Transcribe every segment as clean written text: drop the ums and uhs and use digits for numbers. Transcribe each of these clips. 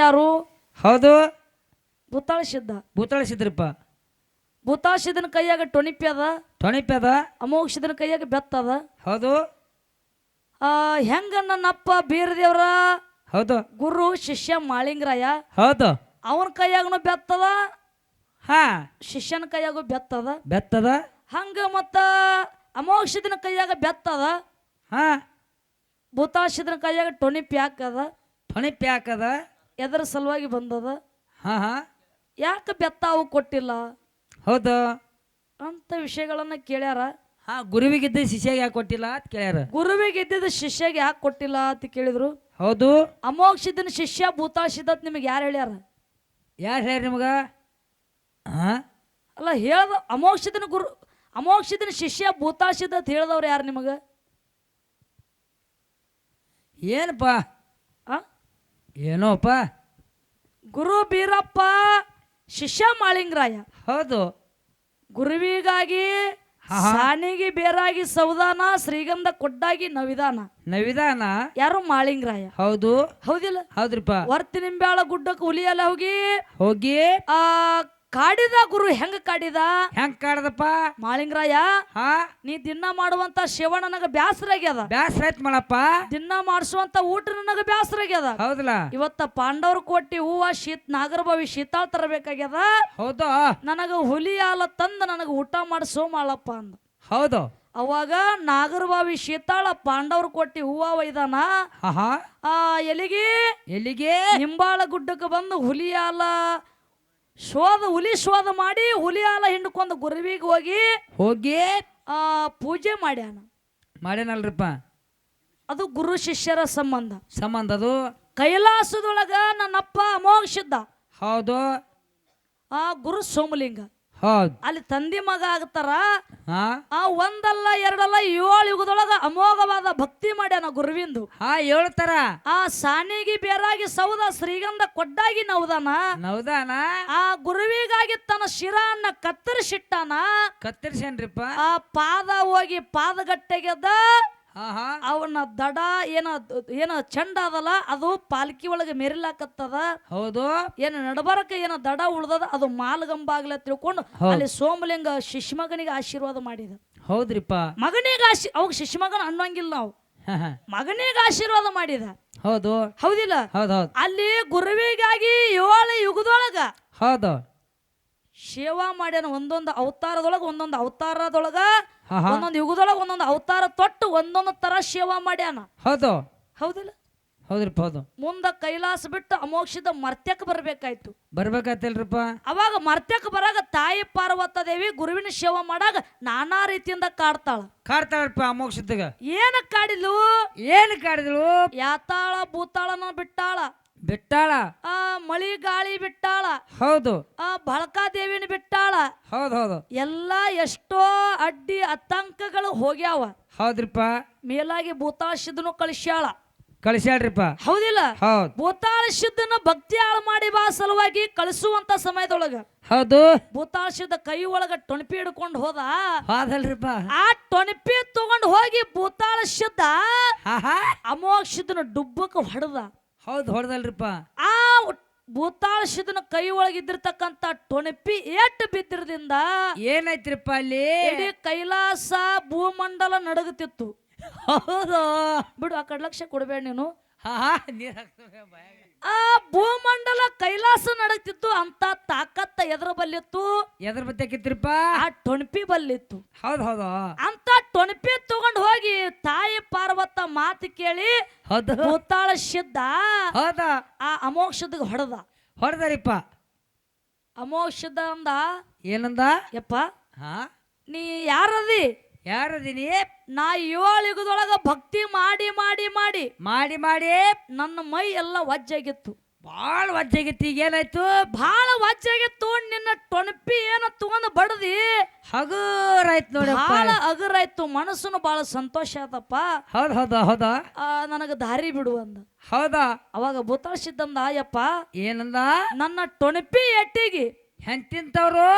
ಯಾರು? ಹೌದು. ಭೂತಾಳಿಸಿದ್ದ. ಭೂತಾಳಿಸಿದ್ರಪ್ಪ. ಭೂತಾಳಿಸಿದನ ಕೈಯಾಗ ಟೊಣಿಪಿ ಅದ. ಟೊಣಿಪಿ ಅದ. ಅಮೋಘಸಿದನ ಕೈಯಾಗ ಬೆತ್ತದ. ಹೌದು. ಹೆಂಗ ನನ್ನಪ್ಪ ಬೀರದೇವ್ರ ಹೌದು. ಗುರು ಶಿಷ್ಯ ಮಾಳಿಂಗರಾಯ. ಹೌದು. ಅವನ ಕೈಯಾಗನು ಬೆತ್ತದ, ಹಾ ಶಿಷ್ಯನ ಕೈಯಾಗ ಬೆತ್ತದ. ಬೆತ್ತದ. ಹಂಗ ಮತ್ತ ಅಮೋಘಸಿದನ ಕೈಯಾಗ ಬೆತ್ತದ, ಹಾ ಭೂತಾಳಿಸಿದನ ಕೈಯಾಗ ಟೊಣಿಪಿ ಹಾಕದ. ಟೊಣಿಪಿ ಹಾಕದ. ಎದರ ಸಲುವಾಗಿ ಬಂದದ? ಹಾ ಹಾ ಯಾಕೆ ಬೆತ್ತ ಅವು ಕೊಟ್ಟಿಲ್ಲ ಹೌದು ಅಂತ ವಿಷಯಗಳನ್ನ ಕೇಳ್ಯಾರ. ಹಾ ಗುರುವಿಗಿದ್ದ ಶಿಷ್ಯಾಗ ಯಾಕೆ ಕೊಟ್ಟಿಲ್ಲ ಅಂತ ಕೇಳ್ಯಾರ. ಗುರುವಿಗೆ ಇದ್ದಿದ್ದ ಶಿಷ್ಯಗೆ ಯಾಕೆ ಕೊಟ್ಟಿಲ್ಲ ಅಂತ ಕೇಳಿದ್ರು. ಹೌದು. ಅಮೋಘಸಿದನ ಶಿಷ್ಯ ಭೂತಾಳಿಸಿದ ನಿಮಗೆ ಯಾರು ಹೇಳ್ಯಾರ? ಯಾರು ಹೇಳ್ಯಾರ ನಿಮಗ? ಹಾ ಅಲ್ಲ ಹೇಳ್ದ ಅಮೋಘಸಿದನ ಶಿಷ್ಯ ಭೂತಾಳಿಸಿದ ಅಂತ ಹೇಳ್ದವ್ರು ಯಾರು ನಿಮಗ? ಏನಪ್ಪ? ಆ ಏನೋಪ್ಪ? ಗುರು ಬೀರಪ್ಪ, ಶಿಷ್ಯ ಮಾಳಿಂಗರಾಯ. ಹೌದು. ಗುರುವಿಗಾಗಿ ಸಾನಿಗೆ ಬೇರಾಗಿ ಸೌದಾನ, ಶ್ರೀಗಂಧ ಕೊಡ್ಡಾಗಿ ನವಿದಾನ. ನವಿದಾನ ಯಾರು? ಮಾಳಿಂಗರಾಯ. ಹೌದು. ಹೌದಿಲ್ಲ? ಹೌದ್ರಿಪ್ಪ. ವರ್ತಿ ನಿಂಬ್ಯಾಳ ಗುಡ್ಡಕ್ಕೆ ಹುಲಿಯಲ್ಲ ಹೋಗಿ ಹೋಗಿ ಕಾಡಿದ. ಗುರು ಹೆಂಗ ಕಾಡಿದ? ಹೆಂಗ್ ಕಾಡದಪ್ಪ ಮಾಳಿಂಗರಾಯ, ಹಾ ನೀ ದಿನ ಮಾಡುವಂತ ಸೇವ ನನಗ ಬ್ಯಾಸರ ಆಗ್ಯದ. ಬ್ಯಾಸ್ರ ಆಯ್ತು ಮಾಡಪ್ಪ. ದಿನ ಮಾಡಿಸುವಂತ ಊಟ ನನಗ ಬ್ಯಾಸರ ಆಗ್ಯದ. ಹೌದಲ್ಲ? ಇವತ್ತ ಪಾಂಡವ್ರ ಕೊಟ್ಟಿ ಹೂವ ನಾಗರಬಾವಿ ಶೀತಾಳ್ ತರಬೇಕಾಗ್ಯದ. ಹೌದು. ನನಗ ಹುಲಿ ಹಾಲ ತಂದ ನನಗ ಊಟ ಮಾಡಿಸೋ ಮಾಳಪ್ಪ ಅಂದ. ಹೌದು. ಅವಾಗ ನಾಗರಬಾವಿ ಶೀತಾಳ ಪಾಂಡವ್ರ ಕೊಟ್ಟಿ ಹೂವ ಒಯ್ದಾನ. ಹಾ ಎಲ್ಲಿಗೆ? ಎಲ್ಲಿಗೆ? ನಿಂಬಾಳ ಗುಡ್ಡಕ್ಕೆ ಬಂದು ಹುಲಿ ಶೋಧ ಮಾಡಿ ಹುಲಿ ಹಾಲ ಹಿಂಡ್ಕೊಂಡ್ ಗುರುವಿಗೆ ಹೋಗಿ ಪೂಜೆ ಮಾಡ್ಯಾನ. ಮಾಡ್ಯಾನಲ್ರಿಪ್ಪ. ಅದು ಗುರು ಶಿಷ್ಯರ ಸಂಬಂಧ. ಅದು ಕೈಲಾಸದೊಳಗ ನನ್ನಪ್ಪ ಅಮೋಘಸಿದ್ದ. ಹೌದು. ಗುರು ಸೋಮಲಿಂಗ. ಹೌದು. ಅಲ್ಲಿ ತಂದಿ ಮಗ ಆಗ್ತಾರ. ಹಾ ಒಂದಲ್ಲ ಎರಡಲ್ಲ 7 ಯುಗದೊಳಗ ಅಮೋಘವಾದ ಭಕ್ತಿ ಮಾಡ್ಯಾನ ಗುರುವಿಂದು. ಹಾ ಹೇಳ್ತಾರ. ಸಾನಿಗೆ ಬೇರಾಗಿ ಸೌದ, ಶ್ರೀಗಂಧ ಕೊಡ್ಡಾಗಿ ನವದಾನ. ಗುರುವಿಗಾಗಿ ತನ್ನ ಶಿರನ್ನ ಕತ್ತರಿಸ್ಯಾನ್ರಿಪ್ಪ. ಪಾದ ಹೋಗಿ ಪಾದಗಟ್ಟೆಗೆದ. ಅವನ ದಡ ಏನ ಚಂಡ ಅದಲ್ಲ, ಅದು ಪಾಲ್ಕಿ ಒಳಗೆ ಮೆರಿಲಾಕತ್ತದ. ಹೌದು. ನಡಬರಕ ದಡ ಉಳ್ದದ, ಅದು ಮಾಲ್ಗಂಬಾಗ್ಲ ತಿಳ್ಕೊಂಡು ಅಲ್ಲಿ ಸೋಮಲಿಂಗ ಶಿಷ್ಮಗನಿಗೆ ಆಶೀರ್ವಾದ ಮಾಡಿದ. ಹೌದ್ರಿಪ್ಪ. ಮಗನಿಗೆ ಅವಾಗ ಶಿಷ್ಮಗನ ಅನ್ನಂಗಿಲ್ಲ ನಾವು. ಮಗನಿಗೆ ಆಶೀರ್ವಾದ ಮಾಡಿದ. ಹೌದು. ಹೌದಿಲ್ಲ? ಹೌದೌದು. ಅಲ್ಲಿ ಗುರುವಿಗಾಗಿ 7 ಯುಗದೊಳಗ ಹೌದು ಸೇವಾ ಮಾಡ್ಯಾನ. ಒಂದೊಂದು ಅವತಾರದೊಳಗ ಒಂದೊಂದು ಯುಗದೊಳಗ ಒಂದೊಂದು ಅವತಾರ ತೊಟ್ಟು ಒಂದೊಂದು ತರ ಸೇವಾ ಮಾಡ್ಯಾನ. ಹೌದು. ಹೌದಿಲ್ಲ? ಹೌದ್ರಿಪ್ಪ. ಹೌದು. ಮುಂದ ಕೈಲಾಸ ಬಿಟ್ಟು ಅಮೋಘಸಿದ ಮರ್ತ್ಯಕ್ಕೆ ಬರ್ಬೇಕಾಯ್ತಲ್ರಿಪ್ಪ. ಅವಾಗ ಮರ್ತ್ಯಕ್ಕೆ ಬರಾಗ ತಾಯಿ ಪಾರ್ವತ ದೇವಿ ಗುರುವಿನ ಸೇವಾ ಮಾಡಾಗ ನಾನಾ ರೀತಿಯಿಂದ ಕಾಡ್ತಾಳಪ್ಪ. ಅಮೋಘಸಿದ್ದಾಗ ಏನ ಕಾಡಿದ್ಲು? ಯಾತಾಳ ಭೂತಾಳನ ಬಿಟ್ಟಾಳ. ಮಳಿ ಗಾಳಿ ಬಿಟ್ಟಾಳ. ಹೌದು. ಬಳಕಾದೇವಿನ ಬಿಟ್ಟಾಳ. ಹೌದು. ಎಲ್ಲಾ ಎಷ್ಟೋ ಅಡ್ಡಿ ಆತಂಕಗಳು ಹೋಗ್ಯಾವ. ಹೌದ್ರಿಪ್ಪ. ಮೇಲಾಗಿ ಭೂತಾಳಿಸಿದನು ಕಳಿಸ್ಯಾಳ್ರಿಪ್ಪ. ಹೌದಿಲ್ಲ? ಹೌದು. ಭೂತಾಳಿಸಿದ್ದನ ಭಕ್ತಿ ಹಾಳು ಮಾಡಿ ಬಾ ಸಲುವಾಗಿ ಕಳಿಸುವಂತ ಸಮಯದೊಳಗ ಹೌದು ಭೂತಾಳಿಸಿದ ಕೈ ಒಳಗ ಟೊಣಪಿ ಹಿಡ್ಕೊಂಡು ಹೋದಲ್ರಿಪ್ಪ. ಆ ಟೊಣಪಿ ತಗೊಂಡು ಹೋಗಿ ಭೂತಾಳಿಸಿದ್ದ ಅಮೋಘಸಿದನ ಡುಬ್ಬಕ್ಕೆ ಹೊಡೆದ. ಹೌದು. ಹೊಡೆದಲ್ರಿಪ್ಪ. ಆ ಭೂತಾಳಿಸಿದನ ಕೈ ಒಳಗಿದ್ದಿರ್ತಕ್ಕಂತ ಟೊಣಪಿ ಏಟ್ ಬಿದ್ದಿರದಿಂದ ಏನಾಯ್ತ್ರಿಪ್ಪ? ಅಲ್ಲಿ ಇಡೀ ಕೈಲಾಸ ಭೂಮಂಡಲ ನಡಗುತ್ತಿತ್ತು. ಹೌದು ಬಿಡು, ಆ ಕಡೆ ಲಕ್ಷ ಕೊಡ್ಬೇಡ ನೀನು. ಆ ಭೂಮಂಡಲ ಕೈಲಾಸ ನಡಗ್ತಿತ್ತು. ಅಂತ ತಾಕತ್ತ ಎದ್ರ ಬಲ್ಲಿತ್ತು? ಎದ್ರ ಬತ್ತಿಪ್ಪ? ಆ ಟೊಣಪಿ ಬಲ್ಲಿತ್ತು. ಹೌದು. ಅಂತ ಟೊಣಪಿ ತಗೊಂಡು ಹೋಗಿ ತಾಯಿ ಪಾರ್ವತ ಮಾತು ಕೇಳಿ ಭೂತಾಳಿಸಿದ್ದ. ಆ ಅಮೋಘಸಿದ ಹೊಡೆದರಿಪ್ಪ. ಅಮೋಘಸಿದ ಅಂದ. ಏನಂದ? ಯಪ್ಪ, ನೀ ಯಾರದೀನಿ? ನಾ 7 ಯುಗದೊಳಗ ಭಕ್ತಿ ಮಾಡಿ ನನ್ನ ಮೈ ಎಲ್ಲ ವಜ್ಜಾಗಿತ್ತು. ಭಾಳ ವಜ್ಜಾಗಿತ್ತು. ಈಗ ಏನಾಯ್ತು? ಭಾಳ ವಜ್ಜಾಗಿತ್ತು. ನಿನ್ನ ಟೊಣಪಿ ತಗೊಂಡು ಬಡದಿ ಹಗುರಾಯ್ತು ನೋಡಿ. ಭಾಳ ಹಗುರಾಯ್ತು. ಮನಸ್ಸುನು ಭಾಳ ಸಂತೋಷ ಆತಪ್ಪ. ಹೌದಾ ನನಗ ದಾರಿ ಬಿಡು ಅಂದ. ಹೌದಾ? ಅವಾಗ ಭೂತಾಳಿಸಿದ್ದಂದ. ಯಪ್ಪ, ಏನಂದ? ನನ್ನ ಟೊಣಪಿ ಎಟ್ಟಿಗೆ ಹೆಂತಿಂತವ್ರು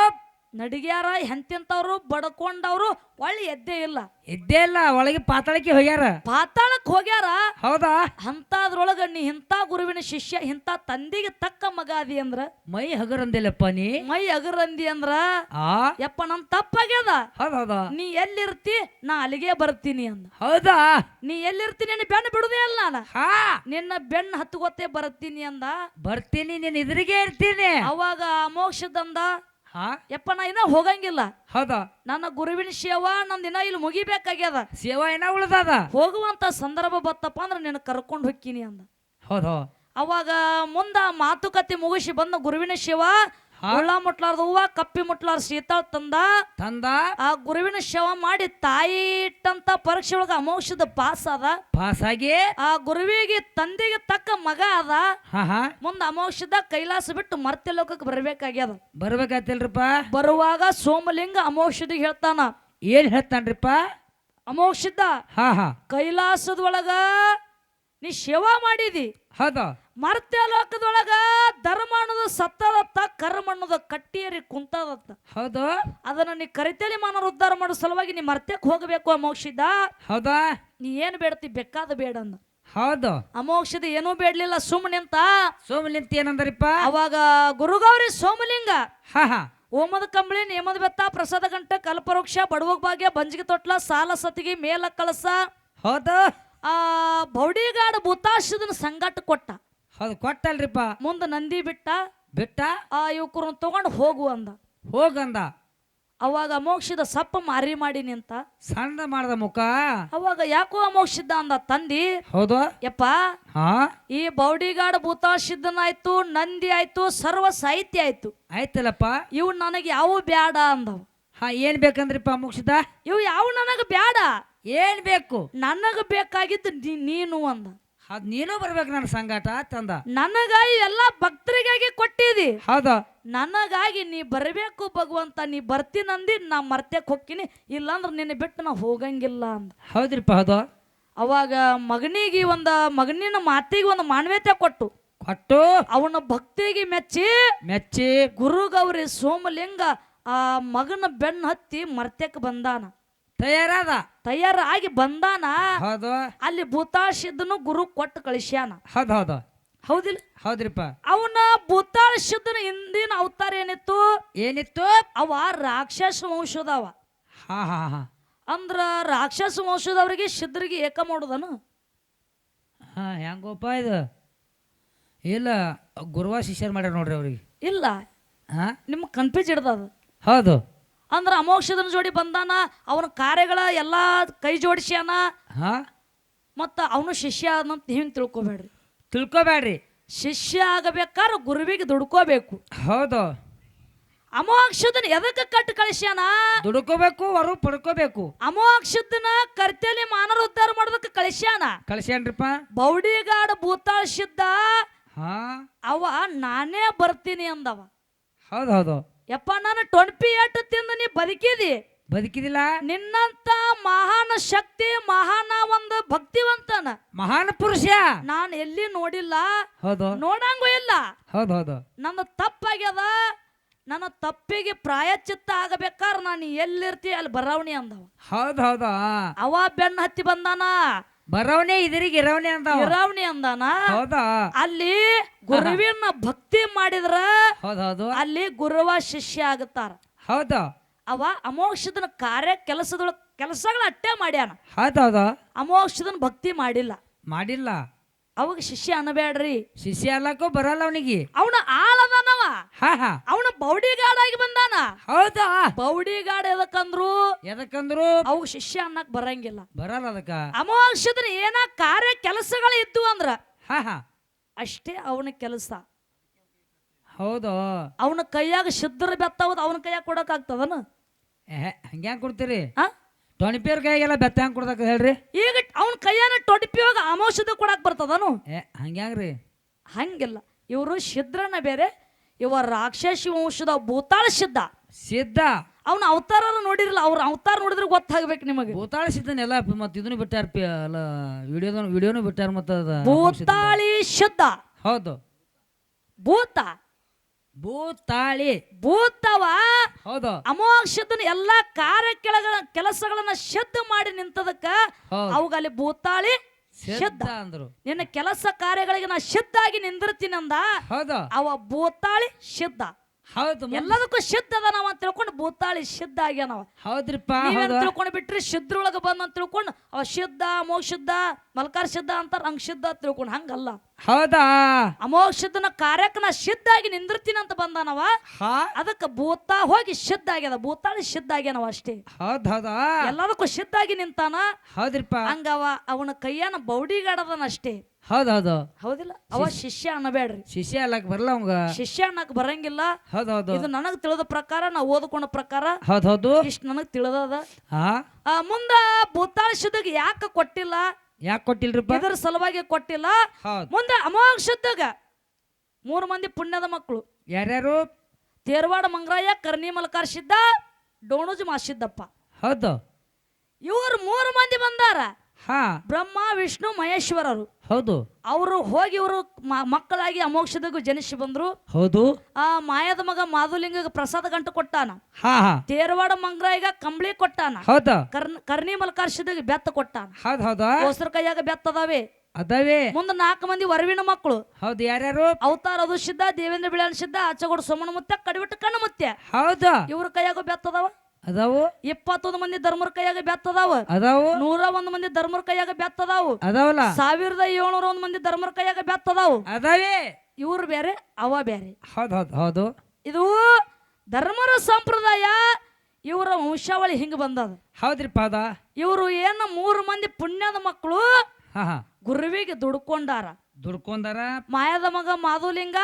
ನಡಿಗ್ಯಾರ ಎಂತೆಂತವ್ರು ಬಡ್ಕೊಂಡವ್ರು ಒಳ್ಳೆ ಎದ್ದೇ ಇಲ್ಲ. ಇದ್ದೇ ಇಲ್ಲ, ಒಳಗೆ ಪಾತಾಳಕ್ಕೆ ಹೋಗ್ಯಾರ. ಪಾತಾಳಕ್ ಹೋಗ್ಯಾರ. ಹೌದಾ? ಅಂತದ್ರೊಳಗ ನೀ ಇಂಥ ಗುರುವಿನ ಶಿಷ್ಯ, ಇಂಥ ತಂದೆಗೆ ತಕ್ಕ ಮಗ ಅದಿ ಅಂದ್ರ ಮೈ ಹಗರಂದಿಲ್ಲಪ್ಪ ನೀ. ಮೈ ಅಗರಂದಿ ಅಂದ್ರ ಆ ಯಪ್ಪ ನನ್ ತಪ್ಪಾಗ್ಯದ. ಹೌದಾ? ನೀ ಎಲ್ಲಿರ್ತಿ ನಾ ಅಲ್ಲಿಗೆ ಬರ್ತೀನಿ ಅಂದ. ಹೌದಾ? ನೀ ಎಲ್ಲಿರ್ತೀನಿ ನಿನ್ನ ಬೆನ್ನ ಬಿಡುದೇ ಅಲ್ಲ ನಾನು. ಹಾ, ನಿನ್ನ ಬೆನ್ನ ಹತ್ತುಗೊತ್ತೆ ಬರ್ತೀನಿ ಅಂದ. ಬರ್ತೀನಿ, ನೀನ್ ಇದ್ರಿಗೆ ಇರ್ತೀನಿ. ಅವಾಗ ಅಮೋಕ್ಷದಂದ, ಹಾ, ಯಪ್ಪ ನಾ ಇನ್ನ ಹೋಗಂಗಿಲ್ಲ. ಹೌದಾ? ನನ್ನ ಗುರುವಿನ ಸೇವಾ ನಂದ್ ಇನ್ನ ಇಲ್ಲಿ ಮುಗಿಬೇಕಾಗ್ಯದ. ಸೇವಾ ಏನ ಉಳ್ದದ. ಹೋಗುವಂತ ಸಂದರ್ಭ ಬತ್ತಪ್ಪ ಅಂದ್ರೆ ನಿನ್ನ ಕರ್ಕೊಂಡು ಹೋಗ್ತೀನಿ ಅಂದ. ಹೌದು. ಅವಾಗ ಮುಂದ ಮಾತುಕತೆ ಮುಗಿಸಿ ಬಂದ ಗುರುವಿನ ಶಿವ ಉಳ್ಳ ಮುಟ್ಲಾರ್ದ ಹೂವ ಕಪ್ಪಿ ಮುಟ್ಲಾರ್ದ ಶೀತಾಳ್ ತಂದ. ಆ ಗುರುವಿನ ಶಿವ ಮಾಡಿ ತಾಯಿ ಇಟ್ಟಂತ ಪರೀಕ್ಷೆ ಒಳಗ ಅಮೋಕ್ಷದ ಪಾಸ್ ಅದ. ಪಾಸ್ ಆಗಿ ಆ ಗುರುವಿಗೆ ತಂದೆಗೆ ತಕ್ಕ ಮಗ ಅದ. ಹಾ, ಮುಂದ ಅಮೋಕ್ಷದ ಕೈಲಾಸ ಬಿಟ್ಟು ಮರ್ತ್ಯ ಲೋಕಕ್ಕೆ ಬರ್ಬೇಕಾಗ್ಯದ. ಬರ್ಬೇಕಾತಿಲ್ರಿಪ್ಪ. ಬರುವಾಗ ಸೋಮಲಿಂಗ ಅಮೋಕ್ಷದಿಗೆ ಹೇಳ್ತಾನ. ಏನ್ ಹೇಳ್ತಾನ್ರಿಪ್ಪ? ಅಮೋಕ್ಷದ ಹಾ ಹಾ, ಕೈಲಾಸದೊಳಗ ನೀ ಸೇವಾ ಮಾಡಿದಿ. ಹೌದು. ಮರ್ತ್ಯ ಲೋಕದೊಳಗ ಧರ್ಮ ಅನ್ನೋದು ಸತ್ತದತ್ತ, ಕರ್ಮ ಅನ್ನೋದು ಕಟ್ಟಿಯರಿ ಕುಂತದತ್ತ. ಹೌದು. ಅದನ್ನ ನೀ ಕರಿತೇಲಿ ಮಾನವ ಉದ್ಧಾರ ಮಾಡೋ ಸಲುವಾಗಿ ನೀ ಮರ್ತ್ಯಕ್ ಹೋಗಬೇಕು ಅಮೋಕ್ಷದ. ಹೌದಾ? ನೀ ಏನ್ ಬೇಡ್ತಿ ಬೇಕಾದ ಬೇಡ ಅಂದ. ಹೌದು. ಅಮೋಕ್ಷದ ಏನೂ ಬೇಡ್ಲಿಲ್ಲ, ಸುಮ್ಮನಿಂತ. ಸೋಮಲಿಂತ ಏನಂದ್ರಿಪ್ಪ? ಅವಾಗ ಗುರುಗೌರಿ ಸೋಮಲಿಂಗ ಹಾ ಹಾ, ಓಮದ ಕಂಬಳಿ ನೇಮದ ಬೆತ್ತ ಪ್ರಸಾದ ಗಂಟೆ ಕಲ್ಪವೃಕ್ಷ ಬಡವಗ್ ಭಾಗ್ಯ ಬಂಜಿಗೆ ತೊಟ್ಲ ಸಾಲ ಸತಿಗೆ ಮೇಲ ಕಳಸ ಹೌದು. ಆ ಬೌಡಿಗಾಡ ಭೂತಾಶದನ ಸಂಗಾಟ ಕೊಟ್ಟ. ಹೌದು, ಕೊಟ್ಟಲ್ರಿಪ್ಪ. ಮುಂದ ನಂದಿ ಬಿಟ್ಟ ಆ ಯುವಕರನ್ನ ತಗೊಂಡು ಹೋಗು ಅಂದ. ಹೋಗಂದ. ಅವಾಗ ಅಮೋಕ್ಷದ ಸಪ್ಪ ಮಾರಿ ಮಾಡಿ ನಿಂತ. ಸಣ್ಣ ಮಾಡ್ದ ಮುಖ. ಅವಾಗ ಯಾಕೋ ಅಮೋಕ್ಷಿದ್ದ ಅಂದ ತಂದಿ. ಹೌದು. ಯಪ್ಪ, ಹಾ, ಈ ಬೌಡಿಗಾಡ ಭೂತಾಶಿದ್ದನಾಯ್ತು, ನಂದಿ ಆಯ್ತು, ಸರ್ವ ಸಾಹಿತ್ಯ ಆಯ್ತು, ಆಯ್ತಲ್ಲಪ್ಪ. ಇವು ನನಗೆ ಯಾವ ಬ್ಯಾಡ ಅಂದವು. ಹಾ, ಏನ್ ಬೇಕಂದ್ರಿಪ್ಪ ಮುಗಿಸಿದ? ಇವು ಯಾವ ನನಗ ಬ್ಯಾಡ, ಏನ್ ಬೇಕು? ನನಗ ಬೇಕಾಗಿದ್ದು ನೀನು ಅಂದ. ಅದ್ ನೀನು ಬರ್ಬೇಕು ನನ್ನ ಸಂಗಾಟ ತಂದ. ನನಗ ಇವೆಲ್ಲ ಭಕ್ತರಿಗಾಗಿ ಕೊಟ್ಟಿದಿ. ಹೌದು. ನನಗಾಗಿ ನೀ ಬರಬೇಕು ಭಗವಂತ, ನೀ ಬರ್ತೀನಂದಿ, ನಾ ಮರ್ತ್ಯಕ್ ಹೋಗ್ತೀನಿ, ಇಲ್ಲಾಂದ್ರೆ ನಿನ್ನ ಬಿಟ್ಟು ನಾ ಹೋಗಂಗಿಲ್ಲ ಅಂದ. ಹೌದ್ರಿಪ್ಪ. ಹೌದು. ಅವಾಗ ಮಗನಿನ ಮಾತಿಗೆ ಒಂದು ಮಾನವೀಯತೆ ಕೊಟ್ಟು ಅವನ ಭಕ್ತಿಗೆ ಮೆಚ್ಚಿ ಗುರುಗೌರಿ ಸೋಮಲಿಂಗ ಆ ಮಗನ ಬೆನ್ನ ಹತ್ತಿ ಮರ್ತ್ಯಕ್ ಬಂದಾನ. ತಯಾರಾಗಿ ಬಂದಾನ. ಹೌದು. ಅಲ್ಲಿ ಭೂತಾಳಸಿದ್ದನು ಗುರು ಕೊಟ್ಟು ಕಳಿಸ್ಯಾನ. ಹೌದು. ಹೌದಿಲ್ಲ? ಹೌದ್ರಿಪ್ಪ. ಅವನ ಭೂತಾಳಸಿದ್ದನ ಹಿಂದಿನ ಅವತಾರ ಏನಿತ್ತು? ಅವ ರಾಕ್ಷಸ ವಂಶದವ. ಹಾ ಹಾ ಹಾ, ಅಂದ್ರ ರಾಕ್ಷಸ ವಂಶದವ್ರಿಗೆ ಸಿದ್ಧರಿಗೆ ಏಕ ಮಾಡೋದನು. ಹಾ, ಹೆಂಗೋಪ ಇದು? ಇಲ್ಲ, ಗುರುವ ಶಿಷ್ಯರು ಮಾಡ್ಯಾರ ನೋಡ್ರಿ ಅವ್ರಿಗೆ. ಇಲ್ಲ, ನಿಮ್ ಕನ್ಫ್ಯೂಸ್ ಹಿಡ್ದದ. ಹೌದು. ಅಂದ್ರ ಅಮೋಕ್ಷದನ ಜೋಡಿ ಬಂದಾನ, ಅವನ ಕಾರ್ಯಗಳ ಎಲ್ಲಾ ಕೈ ಜೋಡಿಸ್ಯಾನ. ಮತ್ತ ಅವನು ಶಿಷ್ಯ ಅಂತ ಹಿಂಗ್ ತಿಳ್ಕೊಬೇಡ್ರಿ. ಶಿಷ್ಯ ಆಗಬೇಕಾದ್ರೆ ಗುರುವಿಗೆ ದುಡ್ಕೋಬೇಕು. ಹೌದು. ಅಮೋಕ್ಷದನ ಎದಕ್ಕೆ ಕಟ್ಟು ಕಳಿಸ್ಯಾನ? ದುಡ್ಕೋಬೇಕು, ಹೊರ ಪಡ್ಕೋಬೇಕು. ಅಮೋಕ್ಷದನ ಕರ್ತೇಲಿ ಮಾನವ ಉದ್ಧಾರ ಮಾಡೋದಕ್ಕೆ ಕಳಿಸ್ಯಾನ್ರಿಪ್ಪ. ಬೌಡಿಗಾಡ ಭೂತಾಳಸಿದ್ದ ಅವ ನಾನೇ ಬರ್ತೀನಿ ಅಂದವ. ಹೌದು. ಯಪ್ಪ, ನಾನು ಟೊಣಪಿ ಏಟು ತಿಂದು ನೀ ಬದುಕಿದಿಲ್ಲ. ನಿನ್ನಂತ ಮಹಾನ ಶಕ್ತಿ, ಮಹಾನ ಒಂದು ಭಕ್ತಿವಂತನ ಮಹಾನ್ ಪುರುಷ ನಾನು ಎಲ್ಲಿ ನೋಡಿಲ್ಲ. ಹೌದು. ನೋಡಂಗೂ ಇಲ್ಲ. ಹೌದು. ನನ್ನ ತಪ್ಪಾಗ್ಯದ. ನನ್ನ ತಪ್ಪಿಗೆ ಪ್ರಾಯಶ್ಚಿತ್ತ ಆಗಬೇಕಾದ್ರೆ ನಾನು ಎಲ್ಲಿರ್ತಿ ಅಲ್ಲಿ ಬರವಣಿ ಅಂದವ. ಹೌದು. ಅವ ಬೆನ್ನ ಹತ್ತಿ ಬಂದಾನ. ಬರವಣೆ ಇದ್ರಿಗೆ ಇರವಣಿ ಅಂದಾನ. ಹೌದಾ? ಅಲ್ಲಿ ಗುರುವಿನ ಭಕ್ತಿ ಮಾಡಿದ್ರ ಹೌದು ಅಲ್ಲಿ ಗುರುವ ಶಿಷ್ಯ ಆಗುತ್ತಾರ. ಹೌದು. ಅವ ಅಮೋಕ್ಷದನ ಕೆಲಸಗಳ ಅಟ್ಟೆ ಮಾಡ್ಯಾನ. ಹೌದು. ಅಮೋಕ್ಷದನ ಭಕ್ತಿ ಮಾಡಿಲ್ಲ. ಅವಾಗ ಶಿಷ್ಯ ಅನ್ನಬೇಡ್ರಿ. ಶಿಷ್ಯ ಅಲ್ಲಕ್ಕೂ ಬರಲ್ಲ ಅವನಿಗೆ. ಅವನ ಆಳದನವ. ಅವನ ಬೌಡಿಗಾಡಾಗಿ ಬಂದಾನ. ಹೌದಾ? ಬೌಡಿಗಾಡ ಎದಕ್ಕಂದ್ರು ಅವ್ ಶಿಷ್ಯ ಅನ್ನಕ್ ಬರಂಗಿಲ್ಲ. ಬರಲ್ಲ ಅದಕ್ಕ. ಅಮೋಕ್ಷದನ ಏನ ಕಾರ್ಯ ಕೆಲಸಗಳು ಇದ್ದು ಅಂದ್ರ ಅಷ್ಟೇ ಅವನ ಕೆಲಸ. ಹೌದು. ಅವನ ಕೈಯಾಗ ಸಿದ್ಧರ ಬೆತ್ತವದ ಅವನ ಕೈಯಾಗ ಕೊಡಕ್ ಆಗ್ತದನ? ಹಂಗ್ಯಾಂಗ ಕೊಡ್ತೀರಿ? ಟೊಣಿಪಿಯವ್ರ ಕೈಗೆಲ್ಲ ಬೆತ್ತ ಹೆಂಗ್ ಕೊಡ್ದಾಗ ಹೇಳ್ರಿ. ಈಗ ಅವನ ಕೈಯಾನ ಟೊಣಿಪಿ ಹೋಗ ಅಮೌಷಧ ಕೊಡಕ್ ಬರ್ತದನು? ಹಂಗ್ಯಾಂಗ್ರಿ? ಹಂಗಿಲ್ಲ. ಇವರು ಸಿದ್ರನ ಬೇರೆ, ಇವ ರಾಕ್ಷಸಿ ವಂಶದ ಭೂತಾಳ ಸಿದ್ಧ. ಅವನ ಅವತಾರ ನೋಡಿರಲ್ಲ. ಅವ್ರ ಅವತಾರ ನೋಡಿದ್ರೆ ಗೊತ್ತಾಗ್ಬೇಕು ನಿಮಗೆ. ಭೂತಾಳ ಸಿದ್ಧನೆಲ್ಲ ಮತ್ ಇದನ್ನು ಬಿಟ್ಟಾರ, ವಿಡಿಯೋನು ಬಿಟ್ಟಾರ. ಮತ್ತ ಭೂತಾಳಿ ಸಿದ್ಧ. ಹೌದು. ಭೂತ ಭೂತಾಳಿ ಭೂತವ ಹೌದು ಅಮೋಕ್ಷದನ್ನ ಎಲ್ಲಾ ಕೆಲಸಗಳನ್ನ ಶುದ್ಧ ಮಾಡಿ ನಿಂತದಕ್ಕ ಹೌದು. ಅವಾಗ ಅಲ್ಲಿ ಭೂತಾಳಿ ಸಿದ್ಧ ಶುದ್ಧ ಅಂದ್ರು ನಿನ್ನ ಕೆಲಸ ಕಾರ್ಯಗಳಿಗೆ ನಾ ಶುದ್ಧಾಗಿ ನಿಂದಿರ್ತೀನಿ ಅಂದ ಹೌದು ಅವ ಭೂತಾಳಿ ಶುದ್ಧ ಹೌದು ಎಲ್ಲದಕ್ಕೂ ಶುದ್ಧ ಅದ ನಾವ್ ಅಂತ ತಿಳ್ಕೊಂಡು ಭೂತಾಳಿ ಶುದ್ಧ ಆಗ್ಯಾನವ ಹೌದ್ರಿಪ್ಪ ನೀವೇನ್ ಹೌದು ತಿಳ್ಕೊಂಡು ಬಿಟ್ರಿ ಶುದ್ರೊಳಗ ಬಂದ ಅಂತ ತಿಳ್ಕೊಂಡು ಅವ ಶುದ್ಧ ಅಮೋಘ ಶುದ್ಧ ಮಲ್ಕಾರ ಶುದ್ಧ ಅಂತಾರ ಹಂಗ ಶುದ್ಧ ಅಂತ ತಿಳ್ಕೊಂಡು ಹಂಗಲ್ಲ ಹೌದಾ ಅಮೋಘ ಶುದ್ಧನ ಕಾರ್ಯಕ್ಕೆ ನಾ ಶುದ್ಧಾಗಿ ನಿಂದಿರ್ತೀನಿ ಅಂತ ಬಂದಾನವ ಹಾ ಅದಕ್ಕೆ ಭೂತ ಹೋಗಿ ಶುದ್ಧ ಆಗ್ಯದ ಭೂತಾಳಿ ಶುದ್ಧ ಆಗ್ಯಾನವ ಅಷ್ಟೇ ಹೌದ್ ಹೌದಾ ಎಲ್ಲದಕ್ಕೂ ಶುದ್ಧಾಗಿ ನಿಂತಾನ ಹೌದ್ರಿಪ್ಪ ಹಂಗವ ಅವನ ಕೈಯನ ಬೌಡಿಗಾಡದನ ಅಷ್ಟೇ ಹೌದ್ ಹೌದು ಹೌದಿಲ್ಲ ಅವ ಶಿಷ್ಯ ಅನ್ನಬೇಡ್ರಿ ಶಿಷ್ಯ ಅಲ್ಲಕ್ ಬರಲ್ಲ ಅವಂಗ ಶಿಷ್ಯ ಅನ್ನಕ್ ಬರಂಗಿಲ್ಲ ಹೌದ್ ಹೌದು ಇದು ನನಗ್ ತಿಳಿದ ಪ್ರಕಾರ ನಾ ಓದ್ಕೊಂಡ ಪ್ರಕಾರ ಹೌದ್ ಹೌದು ಇಷ್ಟ ನನಗ್ ತಿಳಿದದ ಹಾ ಮುಂದ ಭೂತಾಳ ಶುದ್ಧಗೆ ಯಾಕ ಕೊಟ್ಟಿಲ್ಲ ಯಾಕೆ ಕೊಟ್ಟಿಲ್ರಿಪ್ಪ ಇದರ ಸಲುವಾಗಿ ಕೊಟ್ಟಿಲ್ಲ ಹೌದ್ ಮುಂದ ಅಮೋಘ ಶುದ್ಧಗ 3 ಮಂದಿ ಪುಣ್ಯದ ಮಕ್ಕಳು ಯಾರ್ಯಾರು ತೇರವಾಡ ಮಂಗರಾಯ ಕರ್ನಿ ಮಲ್ಕಾರ ಸಿದ್ಧ ಡೋಣುಜ್ ಮಾಸಿದ್ದಪ್ಪ ಹೌದು ಇವ್ರು 3 ಮಂದಿ ಬಂದಾರ ಹಾ ಬ್ರಹ್ಮ ವಿಷ್ಣು ಮಹೇಶ್ವರರು ಹೌದು ಅವರು ಹೋಗಿ ಇವರು ಮಕ್ಕಳಾಗಿ ಅಮೋಕ್ಷದಗೂ ಜನಿಸಿ ಬಂದ್ರು ಹೌದು ಆ ಮಾಯದ ಮಗ ಮಾಧುಲಿಂಗ ಪ್ರಸಾದ ಗಂಟು ಕೊಟ್ಟಾನ ಹಾ ಹಾ ತೇರವಾಡ ಮಂಗರಾಯಿಗ ಕಂಬಳಿ ಕೊಟ್ಟಾನ ಹೌದು ಕರ್ನಿ ಮಲ್ಕಾರ್ಸಿದಾಗ ಬೆತ್ತ ಕೊಟ್ಟಾನ ಹೌದ್ ಹೌದಾ ಹೋಸ್ರ ಕೈಯಾಗ ಬೆತ್ತ ಅದಾವೆ ಅದಾವೆ ಮುಂದ 4 ಮಂದಿ ವರವಿನ ಮಕ್ಕಳು ಹೌದು ಯಾರ್ಯಾರು ಅವತಾರ ಅದು ಸಿದ್ಧ ದೇವೇಂದ್ರ ಬಿಳಾನ್ ಸಿದ್ಧ ಆಚಗೋಡು ಸೋಮನ ಮುತ್ತ ಕಡಿಬಿಟ್ಟು ಕಣ್ಣು ಮುತ್ಯ ಹೌದು ಇವ್ರ ಕೈಯಾಗ ಬೆತ್ತ ಅದಾವ ಅದಾವು 21 ಮಂದಿ ಧರ್ಮರ ಕೈಯಾಗ ಬೆತ್ತ ಅದಾವ ಅದಾವು 101 ಮಂದಿ ಧರ್ಮರ ಕೈಯಾಗ ಬೆತ್ತ ಅದಾವು ಅದಾವಲ್ಲ 1701 ಮಂದಿ ಧರ್ಮರ ಕೈಯಾಗ ಬೆತ್ತ ಅದಾವು ಅದಾವೆ ಇವ್ರು ಬೇರೆ ಅವ ಬೇರೆ ಹೌದ್ ಹೌದು ಹೌದು ಇದು ಧರ್ಮರ ಸಂಪ್ರದಾಯ ಇವರ ವಂಶಾವಳಿ ಹಿಂಗ ಬಂದದ ಹೌದ್ರಿಪ್ಪ ಅದ ಇವರು ಏನು 3 ಮಂದಿ ಪುಣ್ಯದ ಮಕ್ಕಳು ಹಾ ಹಾ ಗುರುವಿಗೆ ದುಡ್ಕೊಂಡಾರ ದುಡ್ಕೊಂಡಾರ ಮಾಯದ ಮಗ ಮಾಧುಲಿಂಗ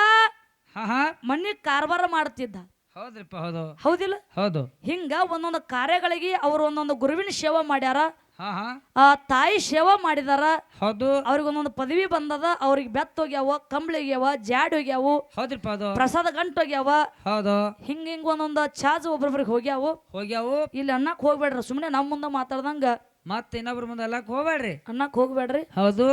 ಹಾ ಹಾ ಮಣ್ಣಿ ಕಾರ್ಬಾರ ಮಾಡ್ತಿದ್ದ ಹೌದ್ರಿಪ್ಪ ಹೌದು ಹೌದಿಲ್ಲ ಹೌದು ಹಿಂಗ ಒಂದೊಂದು ಕಾರ್ಯಗಳಿಗೆ ಅವರು ಒಂದೊಂದು ಗುರುವಿನ ಸೇವೆ ಮಾಡ್ಯಾರ ಹಾ ಹಾ ಆ ತಾಯಿ ಸೇವೆ ಮಾಡಿದಾರ ಹೌದು ಅವ್ರಿಗೆ ಒಂದೊಂದು ಪದವಿ ಬಂದದ ಅವ್ರಿಗೆ ಬೆತ್ತ ಹೋಗ್ಯಾವ ಕಂಬಳಿಗ್ಯಾವ ಜಾಡ್ ಹೋಗ್ಯಾವು ಹೌದ್ರಿಪ್ಪ ಅದು ಪ್ರಸಾದ ಗಂಟು ಹೋಗ್ಯಾವ ಹೌದು ಹಿಂಗ ಒಂದೊಂದು ಚಾಜ್ ಒಬ್ಬೊಬ್ರಿಗೆ ಹೋಗ್ಯಾವು ಹೋಗ್ಯಾವು ಇಲ್ಲಿ ಅನ್ನಕ್ ಹೋಗ್ಬೇಡ್ರಿ ಸುಮ್ಮನೆ ನಮ್ಮ ಮುಂದೆ ಮಾತಾಡ್ದಂಗ ಮತ್ತೆ ಇನ್ನೊಬ್ರ ಮುಂದೆ ಎಲ್ಲಕ್ ಹೋಗ್ಬೇಡ್ರಿ ಅನ್ನಕ್ ಹೋಗ್ಬೇಡ್ರಿ ಹೌದು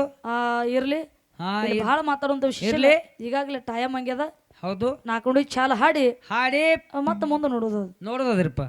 ಇರ್ಲಿ ಹಾ ಬಹಳ ಮಾತಾಡುವಂತ ವಿಷಯ ಇರ್ಲಿ. ಈಗಾಗಲೇ ಟೈಮ್ ಹಂಗ್ಯದ ಹೌದು 4 ಚಾಲ ಹಾಡಿ ಹಾಡಿ ಮತ್ತೆ ಮುಂದೆ ನೋಡೋದು ನೋಡೋದ್ರಿಪ್ಪ